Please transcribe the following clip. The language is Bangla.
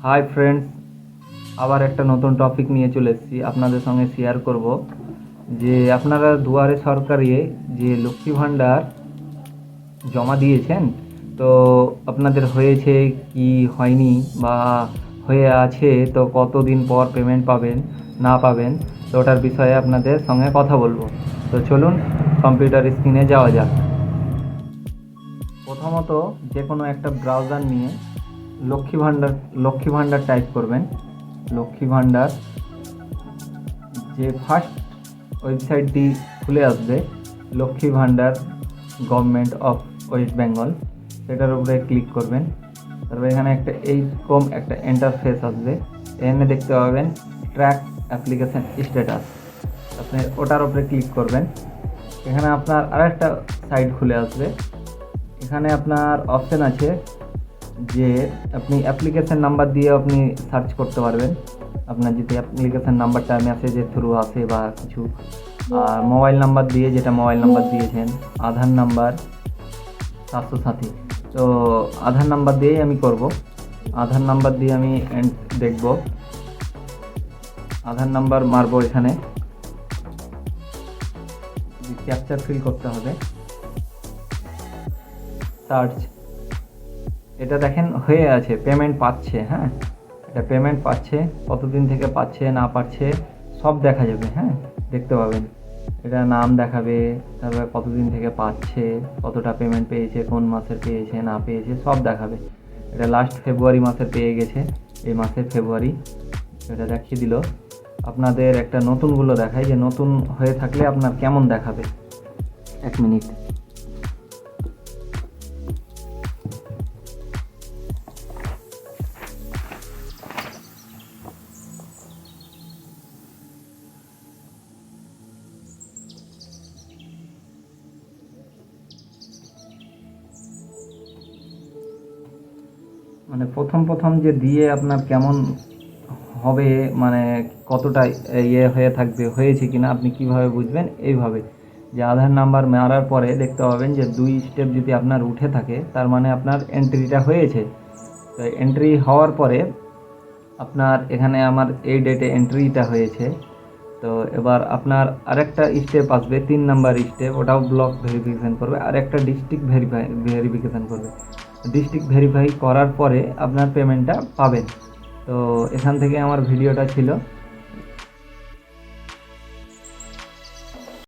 হাই ফ্রেন্ডস, আবার একটা নতুন টপিক নিয়ে চলে এসেছি আপনাদের সঙ্গে শেয়ার করব যে আপনারা দুয়ারে সরকারি যে লক্ষ্মী ভাণ্ডার জমা দিয়েছেন, তো আপনাদের হয়েছে কি হয়নি বা হয়ে আছে তো কতদিন পর পেমেন্ট পাবেন না পাবেন, তো ওটার বিষয়ে আপনাদের সঙ্গে কথা বলবো। তো চলুন কম্পিউটার স্ক্রিনে যাওয়া যাক। প্রথমত যে কোনো একটা ব্রাউজার নিয়ে লক্ষ্মী ভাণ্ডার টাইপ করবেন। লক্ষ্মী ভাণ্ডার যে ফার্স্ট ওয়েবসাইটটি খুলে আসবে, Lakshmi Bhandar government of West Bengal, সেটার উপরে ক্লিক করবেন। তারপর এখানে একটা ইন্টারফেস আসবে, এখানে দেখতে পাবেন ট্র্যাক অ্যাপ্লিকেশন স্ট্যাটাস, আপনি ওটার উপরে ক্লিক করবেন। এখানে আপনার আরেকটা সাইট খুলে আসবে, এখানে আপনার অপশান আছে যে আপনি অ্যাপ্লিকেশন নাম্বার দিয়ে আপনি সার্চ করতে পারবেন। আপনার যদি অ্যাপ্লিকেশন নাম্বারটা মেসেজের থ্রু আসে বা কিছু, আর মোবাইল নাম্বার দিয়ে, যেটা মোবাইল নাম্বার দিয়েছেন, আধার নাম্বার, স্বাস্থ্যসাথী। তো আধার নাম্বার দিয়েই আমি করব। আধার নাম্বার দিয়ে আমি দেখব, আধার নাম্বার মারবো, এখানে ক্যাপচার ফিল করতে হবে, সার্চ। এটা দেখেন হয়ে আছে, পেমেন্ট পাচ্ছে। হ্যাঁ, এটা পেমেন্ট পাচ্ছে, কতদিন থেকে পাচ্ছে না পাচ্ছে সব দেখা যাবে। হ্যাঁ, দেখতে পাবেন, এটা নাম দেখাবে, তারপরে কতদিন থেকে পাচ্ছে, কতটা পেমেন্ট পেয়েছে, কোন মাসের পেয়েছে না পেয়েছে সব দেখাবে। এটা লাস্ট ফেব্রুয়ারি মাসের পেয়ে গেছে, এই মাসের ফেব্রুয়ারি, এটা দেখিয়ে দিল। আপনাদের একটা নতুনগুলো দেখায়, যে নতুন হয়ে থাকলে আপনার কেমন দেখাবে। 1 মিনিট। মানে প্রথম যে দিয়ে আপনার কেমন হবে, মানে কতটা হয়ে থাকবে, হয়েছে কিনা আপনি কিভাবে বুঝবেন? এইভাবে যে আধার নাম্বার মারার পরে দেখতে পাবেন যে 2 স্টেপ যদি আপনার উঠে থাকে, তার মানে আপনার এন্ট্রিটা হয়েছে। তো এন্ট্রি হওয়ার পরে আপনার এখানে আমার এই ডেটে এন্ট্রিটা হয়েছে। তো এবার আপনার আরেকটা স্টেপ আসবে, 3 নাম্বার স্টেপ, ওটাও ব্লক ভেরিফিকেশান করবে, আর একটা ডিস্ট্রিক্ট ভেরিফিকেশান করবে। ডিস্ট্রিক্ট ভেরিফাই করার পরে আপনার পেমেন্টটা পাবেন। তো এখান থেকে আমার ভিডিওটা ছিল।